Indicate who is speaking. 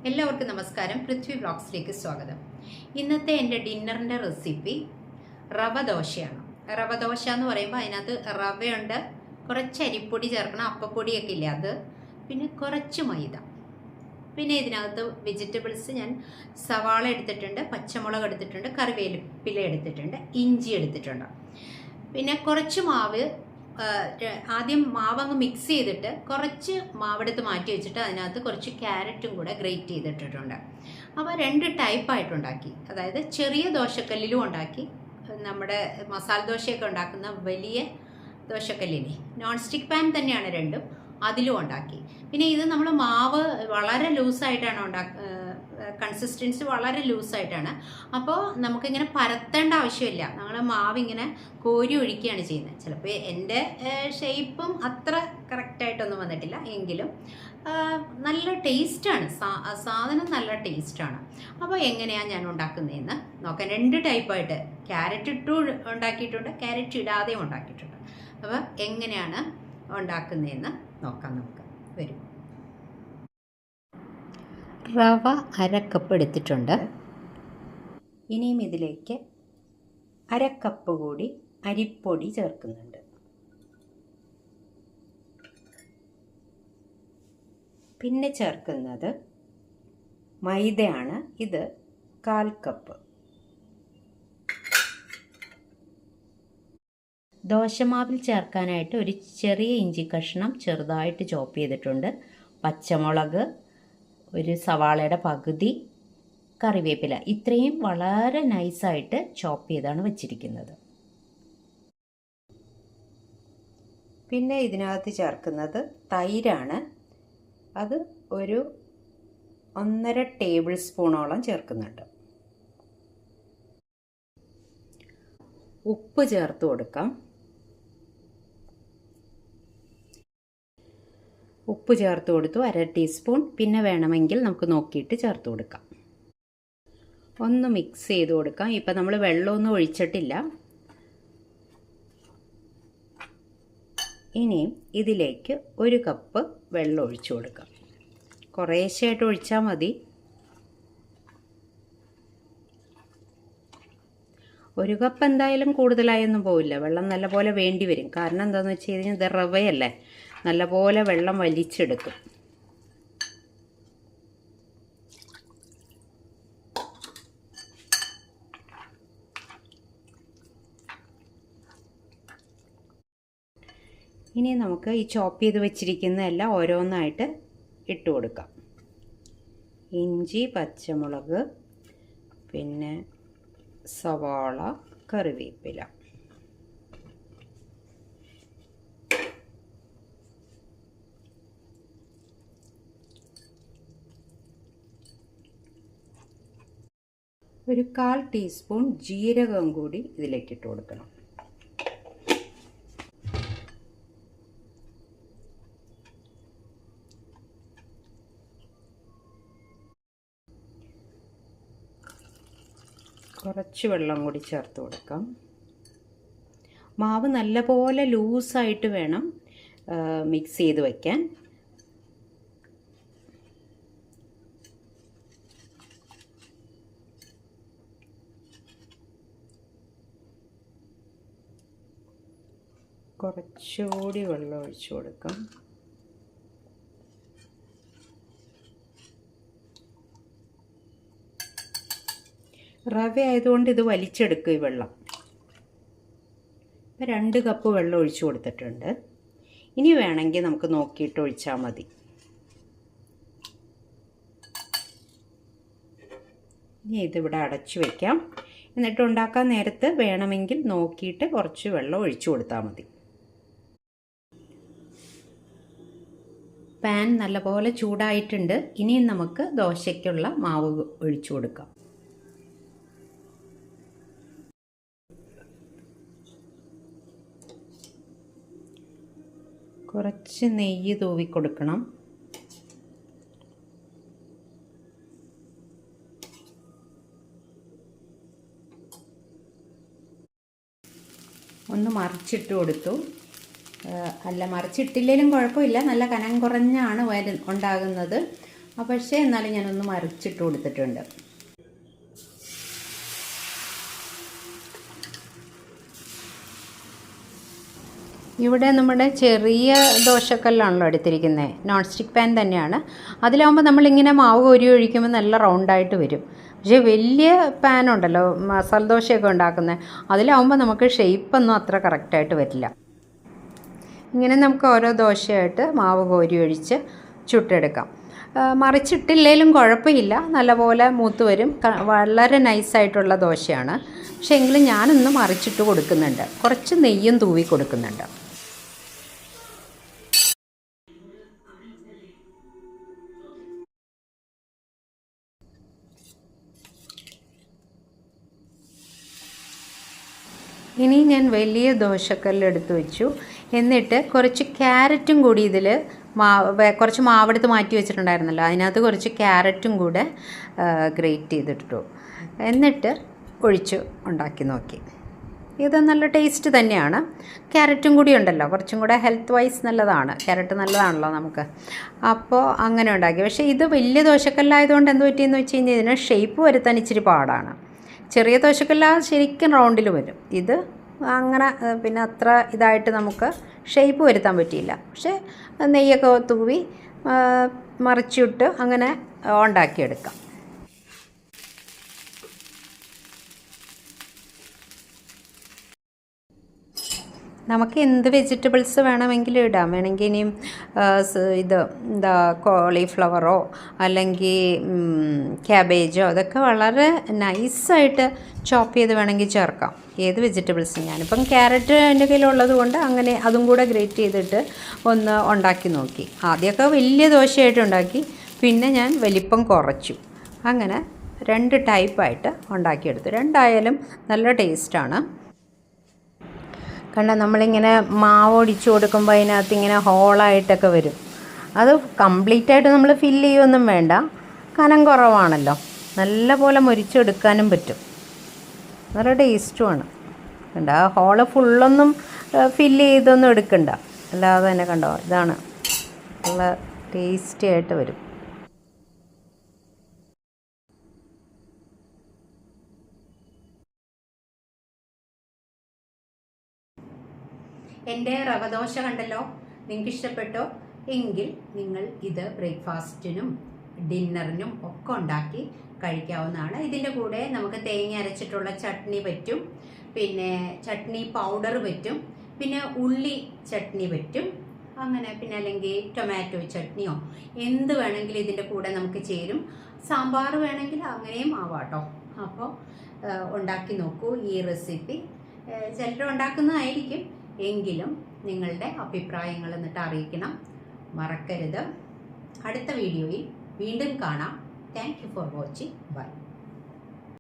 Speaker 1: എല്ലാവർക്കും നമസ്കാരം. പൃഥ്വി വ്ളോഗ്സിലേക്ക് സ്വാഗതം. ഇന്നത്തെ എൻ്റെ ഡിന്നറിൻ്റെ റെസിപ്പി റവ ദോശയാണ്. റവ ദോശ എന്ന് പറയുമ്പോൾ അതിനകത്ത് റവയുണ്ട്, കുറച്ച് അരിപ്പൊടി ചേർക്കണം, അപ്പപ്പൊടിയൊക്കെ ഇല്ലേ അത്, പിന്നെ കുറച്ച് മൈദ, പിന്നെ ഇതിനകത്ത് വെജിറ്റബിൾസ് ഞാൻ സവാള എടുത്തിട്ടുണ്ട്, പച്ചമുളക് എടുത്തിട്ടുണ്ട്, കറിവേപ്പില എടുത്തിട്ടുണ്ട്, ഇഞ്ചി എടുത്തിട്ടുണ്ട്. പിന്നെ കുറച്ച് മാവ്, ആദ്യം മാവങ്ങ് മിക്സ് ചെയ്തിട്ട് കുറച്ച് മാവെടുത്ത് മാറ്റി വെച്ചിട്ട് അതിനകത്ത് കുറച്ച് ക്യാരറ്റും കൂടെ ഗ്രേറ്റ് ചെയ്തിട്ടിട്ടുണ്ട്. അപ്പോൾ 2 ടൈപ്പായിട്ടുണ്ടാക്കി. അതായത് ചെറിയ ദോശക്കല്ലിലും ഉണ്ടാക്കി, നമ്മുടെ മസാല ദോശയൊക്കെ ഉണ്ടാക്കുന്ന വലിയ ദോശക്കല്ലിനെ, നോൺ സ്റ്റിക്ക് പാൻ തന്നെയാണ് രണ്ടും, അതിലും ഉണ്ടാക്കി. പിന്നെ ഇത് നമ്മൾ മാവ് വളരെ ലൂസായിട്ടാണ് കൺസിസ്റ്റൻസി വളരെ ലൂസായിട്ടാണ്. അപ്പോൾ നമുക്കിങ്ങനെ പരത്തേണ്ട ആവശ്യമില്ല. നമ്മൾ മാവിങ്ങനെ കോരി ഒഴിക്കുകയാണ് ചെയ്യുന്നത്. ചിലപ്പോൾ എൻ്റെ ഷേപ്പും അത്ര കറക്റ്റായിട്ടൊന്നും വന്നിട്ടില്ല, എങ്കിലും നല്ല ടേസ്റ്റാണ്, സാധനം നല്ല ടേസ്റ്റാണ്. അപ്പോൾ എങ്ങനെയാണ് ഞാൻ ഉണ്ടാക്കുന്നതെന്ന് നോക്കാം. 2 ടൈപ്പായിട്ട് ക്യാരറ്റ് ഇട്ടും ഉണ്ടാക്കിയിട്ടുണ്ട്, ക്യാരറ്റ് ഇടാതെയും ഉണ്ടാക്കിയിട്ടുണ്ട്. അപ്പോൾ എങ്ങനെയാണ് ഉണ്ടാക്കുന്നതെന്ന് നോക്കാം. നമുക്ക് വരും. റവ 1/2 കപ്പ് എടുത്തിട്ടുണ്ട്. ഇനിയും ഇതിലേക്ക് 1/2 കപ്പ് കൂടി അരിപ്പൊടി ചേർക്കുന്നുണ്ട്. പിന്നെ ചേർക്കുന്നത് മൈദയാണ്. ഇത് 1/4 കപ്പ്. ദോശമാവിൽ ചേർക്കാനായിട്ട് ഒരു ചെറിയ ഇഞ്ചി കഷ്ണം ചെറുതായിട്ട് ചോപ്പ് ചെയ്തിട്ടുണ്ട്, പച്ചമുളക്, ഒരു സവാളയുടെ പകുതി, കറിവേപ്പില, ഇത്രയും വളരെ നൈസായിട്ട് ചോപ്പ് ചെയ്താണ് വെച്ചിരിക്കുന്നത്. പിന്നെ ഇതിനകത്ത് ചേർക്കുന്നത് തൈരാണ്. അത് ഒരു 1.5 ടേബിൾ സ്പൂണോളം ചേർക്കുന്നുണ്ട്. ഉപ്പ് ചേർത്ത് കൊടുക്കാം. ഉപ്പ് ചേർത്ത് കൊടുത്തു, 1/2 ടീസ്പൂൺ. പിന്നെ വേണമെങ്കിൽ നമുക്ക് നോക്കിയിട്ട് ചേർത്ത് കൊടുക്കാം. ഒന്ന് മിക്സ് ചെയ്ത് കൊടുക്കാം. ഇപ്പം നമ്മൾ വെള്ളമൊന്നും ഒഴിച്ചിട്ടില്ല. ഇനിയും ഇതിലേക്ക് 1 കപ്പ് വെള്ളം ഒഴിച്ചു കൊടുക്കാം. കുറേശ്ശെയായിട്ട് ഒഴിച്ചാൽ മതി. 1 കപ്പ് എന്തായാലും കൂടുതലായൊന്നും പോവില്ല. വെള്ളം നല്ലപോലെ വേണ്ടി വരും. കാരണം എന്താണെന്ന് വെച്ച് കഴിഞ്ഞാൽ ഇത് റവയല്ലേ, നല്ലപോലെ വെള്ളം വലിച്ചെടുക്കും. ഇനി നമുക്ക് ഈ ചോപ്പ് ചെയ്ത് വെച്ചിരിക്കുന്ന എല്ലാം ഓരോന്നായിട്ട് ഇട്ട് കൊടുക്കാം. ഇഞ്ചി, പച്ചമുളക്, പിന്നെ സവാള, കറിവേപ്പില. ഒരു 1/4 ടീസ്പൂൺ ജീരകം കൂടി ഇതിലേക്ക് ഇട്ട് കൊടുക്കണം. കുറച്ച് വെള്ളം കൂടി ചേർത്ത് കൊടുക്കാം. മാവ് നല്ലപോലെ ലൂസായിട്ട് വേണം മിക്സ് ചെയ്ത് വയ്ക്കാൻ. കുറച്ചുകൂടി വെള്ളം ഒഴിച്ചു കൊടുക്കാം. റവ ആയതുകൊണ്ട് ഇത് വലിച്ചെടുക്കും ഈ വെള്ളം. ഇപ്പം 2 കപ്പ് വെള്ളം ഒഴിച്ചു കൊടുത്തിട്ടുണ്ട്. ഇനി വേണമെങ്കിൽ നമുക്ക് നോക്കിയിട്ട് ഒഴിച്ചാൽ മതി. ഇനി ഇതിവിടെ അടച്ചു വയ്ക്കാം. എന്നിട്ട് ഉണ്ടാക്കാൻ നേരത്ത് വേണമെങ്കിൽ നോക്കിയിട്ട് കുറച്ച് വെള്ളം ഒഴിച്ചു കൊടുത്താൽ മതി. പാൻ നല്ലപോലെ ചൂടായിട്ടുണ്ട്. ഇനിയും നമുക്ക് ദോശയ്ക്കുള്ള മാവ് ഒഴിച്ചു കൊടുക്കാം. കുറച്ച് നെയ്യ് തൂവി കൊടുക്കണം. ഒന്ന് മറിച്ചിട്ട് കൊടുത്തു. അല്ല, മറിച്ചിട്ടില്ലെങ്കിലും കുഴപ്പമില്ല, നല്ല കനം കുറഞ്ഞാണ് ഉണ്ടാകുന്നത്. പക്ഷേ എന്നാലും ഞാനൊന്ന് മറിച്ചിട്ട് കൊടുത്തിട്ടുണ്ട്. ഇവിടെ നമ്മുടെ ചെറിയ ദോശക്കല്ലാണല്ലോ എടുത്തിരിക്കുന്നത്, നോൺ സ്റ്റിക്ക് പാൻ തന്നെയാണ്. അതിലാവുമ്പോൾ നമ്മളിങ്ങനെ മാവ് കോരി ഒഴിക്കുമ്പോൾ നല്ല റൗണ്ടായിട്ട് വരും. പക്ഷേ വലിയ പാനുണ്ടല്ലോ മസാല ദോശയൊക്കെ ഉണ്ടാക്കുന്നത്, അതിലാവുമ്പോൾ നമുക്ക് ഷേപ്പൊന്നും അത്ര കറക്റ്റായിട്ട് വരില്ല. ഇങ്ങനെ നമുക്ക് ഓരോ ദോശയായിട്ട് മാവ് കോരി ഒഴിച്ച് ചുട്ടെടുക്കാം. മറിച്ചിട്ടില്ലെങ്കിലും കുഴപ്പമില്ല, നല്ലപോലെ മൂത്ത് വരും. വളരെ നൈസായിട്ടുള്ള ദോശയാണ്. പക്ഷേ എങ്കിലും ഞാനൊന്ന് മറിച്ചിട്ട് കൊടുക്കുന്നുണ്ട്, കുറച്ച് നെയ്യും തൂവി കൊടുക്കുന്നുണ്ട്. ഇനി ഞാൻ വലിയ ദോശക്കല്ല് എടുത്ത് വെച്ചു. എന്നിട്ട് കുറച്ച് ക്യാരറ്റും കൂടി ഇതിൽ കുറച്ച് മാവെടുത്ത് മാറ്റി വെച്ചിട്ടുണ്ടായിരുന്നല്ലോ, അതിനകത്ത് കുറച്ച് ക്യാരറ്റും കൂടെ ഗ്രേറ്റ് ചെയ്തിട്ടു. എന്നിട്ട് ഒഴിച്ച് ഉണ്ടാക്കി നോക്കി. ഇത് നല്ല ടേസ്റ്റ് തന്നെയാണ്. ക്യാരറ്റും കൂടി ഉണ്ടല്ലോ, കുറച്ചും കൂടെ ഹെൽത്ത് വൈസ് നല്ലതാണ്. ക്യാരറ്റ് നല്ലതാണല്ലോ നമുക്ക്. അപ്പോൾ അങ്ങനെ ഉണ്ടാക്കി. പക്ഷേ ഇത് വലിയ ദോശക്കല്ലായതുകൊണ്ട് എന്ത് പറ്റിയെന്ന് വെച്ച് കഴിഞ്ഞാൽ ഇതിന് ഷേപ്പ് വരുത്താൻ ഇച്ചിരി പാടാണ്. ചെറിയ ദോശക്കല്ല ശരിക്കും റൗണ്ടിൽ വരും. ഇത് അങ്ങനെ പിന്നെ അത്ര ഇതായിട്ട് നമുക്ക് ഷേപ്പ് വരുത്താൻ പറ്റിയില്ല. പക്ഷേ നെയ്യൊക്കെ തൂവി മറിച്ചിട്ട് അങ്ങനെ ഉണ്ടാക്കിയെടുക്കാം. നമുക്ക് എന്ത് വെജിറ്റബിൾസ് വേണമെങ്കിലും ഇടാം. വേണമെങ്കിൽ ഇനിയും ഇത് എന്താ കോളിഫ്ലവറോ അല്ലെങ്കിൽ ക്യാബേജോ അതൊക്കെ വളരെ നൈസായിട്ട് ചോപ്പ് ചെയ്ത് വേണമെങ്കിൽ ചേർക്കാം, ഏത് വെജിറ്റബിൾസും. ഞാനിപ്പം ക്യാരറ്റ് എൻ്റെ കയ്യിലുള്ളത് കൊണ്ട് അങ്ങനെ അതും കൂടെ ഗ്രേറ്റ് ചെയ്തിട്ട് ഒന്ന് ഉണ്ടാക്കി നോക്കി. ആദ്യമൊക്കെ വലിയ ദോശയായിട്ട് ഉണ്ടാക്കി, പിന്നെ ഞാൻ വലിപ്പം കുറച്ചു. അങ്ങനെ 2 ടൈപ്പായിട്ട് ഉണ്ടാക്കിയെടുത്തു. രണ്ടായാലും നല്ല ടേസ്റ്റാണ്. കാരണം നമ്മളിങ്ങനെ മാവ് ഒടിച്ച് കൊടുക്കുമ്പോൾ അതിനകത്ത് ഇങ്ങനെ ഹോളായിട്ടൊക്കെ വരും. അത് കംപ്ലീറ്റായിട്ട് നമ്മൾ ഫില്ല് ചെയ്യുമൊന്നും വേണ്ട, കനം കുറവാണല്ലോ. നല്ല പോലെ മുരിച്ചെടുക്കാനും പറ്റും, നല്ല ടേസ്റ്റുമാണ്. കണ്ടോ, ആ ഹോള് ഫുള്ളൊന്നും ഫില്ല് ചെയ്തൊന്നും എടുക്കണ്ട, അല്ലാതെ തന്നെ കണ്ടോ ഇതാണ് നല്ല ടേസ്റ്റി ആയിട്ട് വരും. എൻ്റെ റവ ദോശ കണ്ടല്ലോ, നിങ്ങൾക്ക് ഇഷ്ടപ്പെട്ടോ? എങ്കിൽ നിങ്ങൾ ഇത് ബ്രേക്ക്ഫാസ്റ്റിനും ഡിന്നറിനും ഒക്കെ ഉണ്ടാക്കി കഴിക്കാവുന്നതാണ്. ഇതിൻ്റെ കൂടെ നമുക്ക് തേങ്ങ അരച്ചിട്ടുള്ള ചട്നി പറ്റും, പിന്നെ ചട്നി പൗഡർ പറ്റും, പിന്നെ ഉള്ളി ചട്നി പറ്റും, അങ്ങനെ പിന്നെ അല്ലെങ്കിൽ ടൊമാറ്റോ ചട്നിയോ എന്ത് വേണമെങ്കിലും ഇതിൻ്റെ കൂടെ നമുക്ക് ചേരും. സാമ്പാർ വേണമെങ്കിൽ അങ്ങനെയും ആവാട്ടോ. അപ്പോൾ ഉണ്ടാക്കി നോക്കൂ ഈ റെസിപ്പി. ചിലർ ഉണ്ടാക്കുന്നതായിരിക്കും, എങ്കിലും നിങ്ങളുടെ അഭിപ്രായങ്ങൾ എന്നിട്ട് അറിയിക്കണം, മറക്കരുത്. അടുത്ത വീഡിയോയിൽ വീണ്ടും കാണാം. Thank you for watching. By.